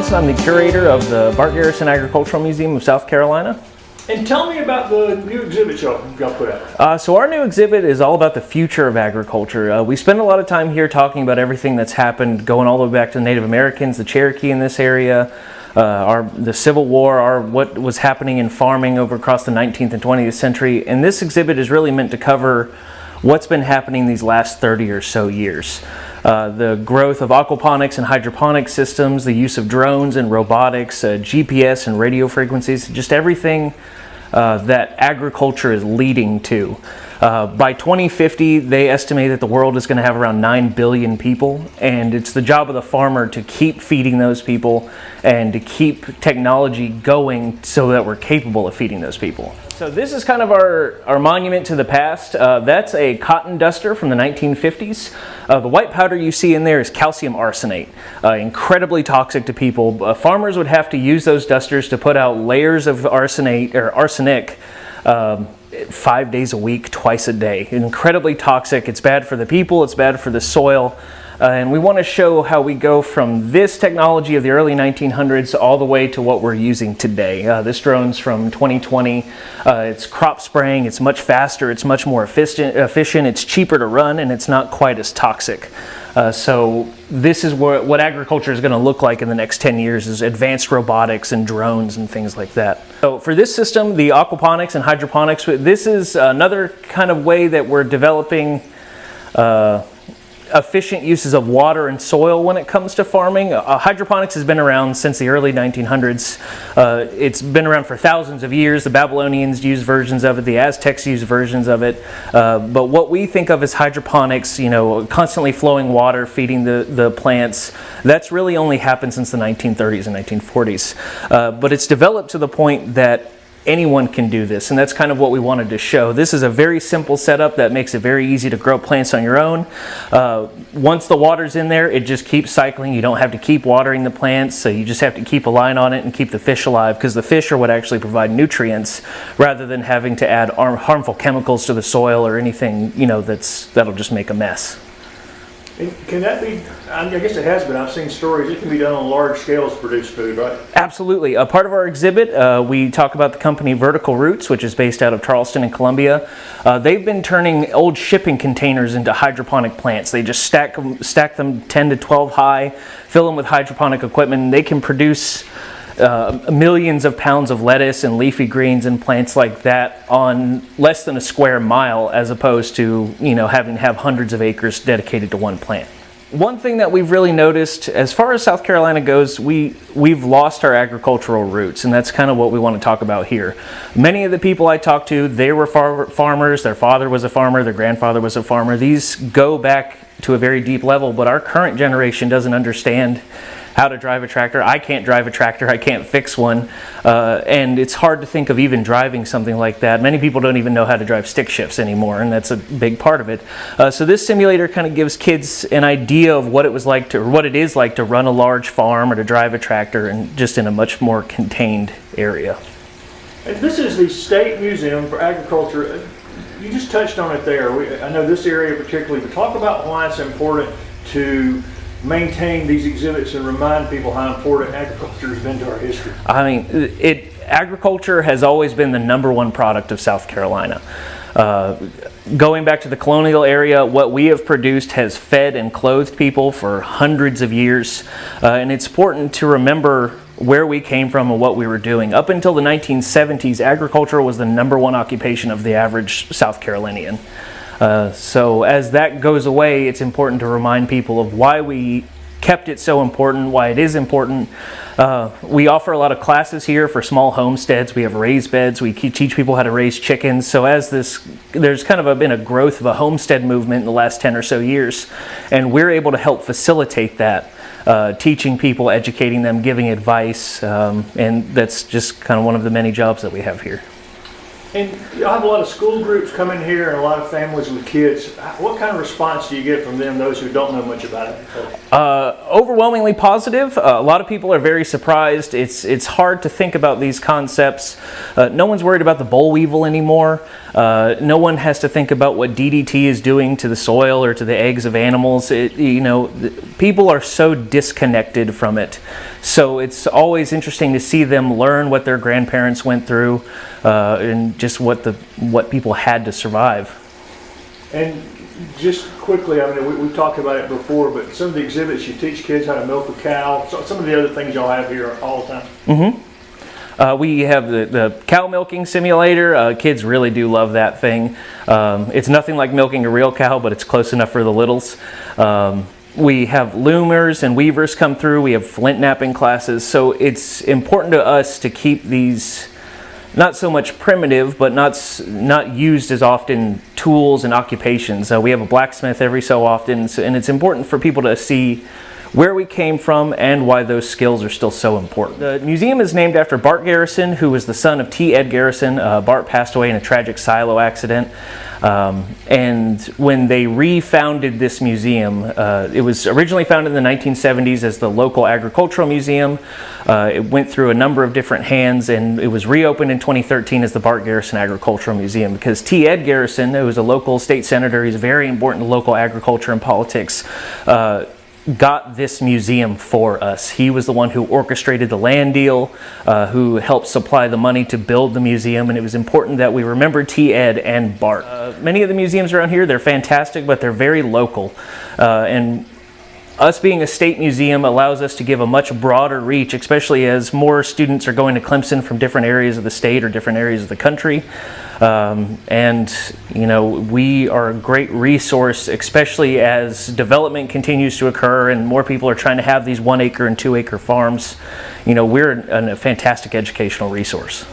Garrison. I'm the curator of the Bart Garrison Agricultural Museum of South Carolina. And tell me about the new exhibit y'all put out. So our new exhibit is all about the future of agriculture. We spend a lot of time here talking about everything that's happened, going all the way back to the Native Americans, the Cherokee in this area, the Civil War, what was happening in farming over across the 19th and 20th century. And this exhibit is really meant to cover what's been happening these last 30 or so years. The growth of aquaponics and hydroponic systems, the use of drones and robotics, GPS and radio frequencies, just everything that agriculture is leading to. By 2050, they estimate that the world is going to have around 9 billion people, and it's the job of the farmer to keep feeding those people and to keep technology going so that we're capable of feeding those people. So this is kind of our monument to the past. That's a cotton duster from the 1950s. The white powder you see in there is calcium arsenate, incredibly toxic to people. Farmers would have to use those dusters to put out layers of arsenic 5 days a week, twice a day. Incredibly toxic. It's bad for the people, it's bad for the soil. And we want to show how we go from this technology of the early 1900s all the way to what we're using today. This drone's from 2020. It's crop spraying, it's much faster, it's much more efficient, it's cheaper to run, and it's not quite as toxic. So this is what agriculture is going to look like in the next 10 years, is advanced robotics and drones and things like that. So for this system, the aquaponics and hydroponics, this is another kind of way that we're developing efficient uses of water and soil when it comes to farming. Hydroponics has been around since the early 1900s. It's been around for thousands of years. The Babylonians used versions of it, the Aztecs used versions of it. But what we think of as hydroponics, constantly flowing water, feeding the plants, that's really only happened since the 1930s and 1940s. But it's developed to the point that anyone can do this, and that's kind of what we wanted to show. This is a very simple setup that makes it very easy to grow plants on your own. Once the water's in there, it just keeps cycling. You don't have to keep watering the plants, so you just have to keep a line on it and keep the fish alive, because the fish are what actually provide nutrients rather than having to add harmful chemicals to the soil or anything that'll just make a mess. And can that be, I guess it has been, I've seen stories, it can be done on large scales to produce food, right? Absolutely. A part of our exhibit, we talk about the company Vertical Roots, which is based out of Charleston in Columbia. They've been turning old shipping containers into hydroponic plants. They just stack them 10 to 12 high, fill them with hydroponic equipment, and they can produce millions of pounds of lettuce and leafy greens and plants like that on less than a square mile, as opposed to having to have hundreds of acres dedicated to one plant. One thing that we've really noticed, as far as South Carolina goes, we've lost our agricultural roots, and that's kind of what we want to talk about here. Many of the people I talked to, they were farmers. Their father was a farmer, their grandfather was a farmer. These go back to a very deep level, but our current generation doesn't understand how to drive a tractor. I can't drive a tractor, I can't fix one, and it's hard to think of even driving something like that. Many people don't even know how to drive stick shifts anymore, and that's a big part of it. So this simulator kind of gives kids an idea of what it is like to run a large farm or to drive a tractor, and just in a much more contained area. And this is the State Museum for Agriculture. You just touched on it there. I know this area particularly, but talk about why it's important to maintain these exhibits and remind people how important agriculture has been to our history. I mean, agriculture has always been the #1 product of South Carolina. Going back to the colonial area, what we have produced has fed and clothed people for hundreds of years, and it's important to remember where we came from and what we were doing. Up until the 1970s, agriculture was the #1 occupation of the average South Carolinian. So as that goes away, it's important to remind people of why we kept it so important, why it is important. We offer a lot of classes here for small homesteads. We have raised beds. We teach people how to raise chickens. So there's kind of been a growth of a homestead movement in the last 10 or so years, and we're able to help facilitate that, teaching people, educating them, giving advice, and that's just kind of one of the many jobs that we have here. And you'll have a lot of school groups come in here and a lot of families with kids. What kind of response do you get from them, those who don't know much about it? Overwhelmingly positive. A lot of people are very surprised. It's hard to think about these concepts. No one's worried about the boll weevil anymore. No one has to think about what DDT is doing to the soil or to the eggs of animals. People are so disconnected from it. So it's always interesting to see them learn what their grandparents went through and just what people had to survive. And just quickly, I mean, we've talked about it before, but some of the exhibits, you teach kids how to milk a cow. So some of the other things y'all have here all the time. Mm-hmm. We have the cow milking simulator. Kids really do love that thing. It's nothing like milking a real cow, but it's close enough for the littles. We have loomers and weavers come through. We have flint knapping classes. So it's important to us to keep these not so much primitive, but not used as often tools and occupations. We have a blacksmith every so often, and it's important for people to see where we came from and why those skills are still so important. The museum is named after Bart Garrison, who was the son of T. Ed Garrison. Bart passed away in a tragic silo accident. And when they refounded this museum, it was originally founded in the 1970s as the local agricultural museum. It went through a number of different hands, and it was reopened in 2013 as the Bart Garrison Agricultural Museum because T. Ed Garrison, who was a local state senator, he's very important to local agriculture and politics, got this museum for us. He was the one who orchestrated the land deal, who helped supply the money to build the museum, and it was important that we remember T. Ed and Bart. Many of the museums around here, they're fantastic, but they're very local. And us being a state museum allows us to give a much broader reach, especially as more students are going to Clemson from different areas of the state or different areas of the country. And we are a great resource, especially as development continues to occur and more people are trying to have these 1 acre and 2 acre farms. We're a fantastic educational resource.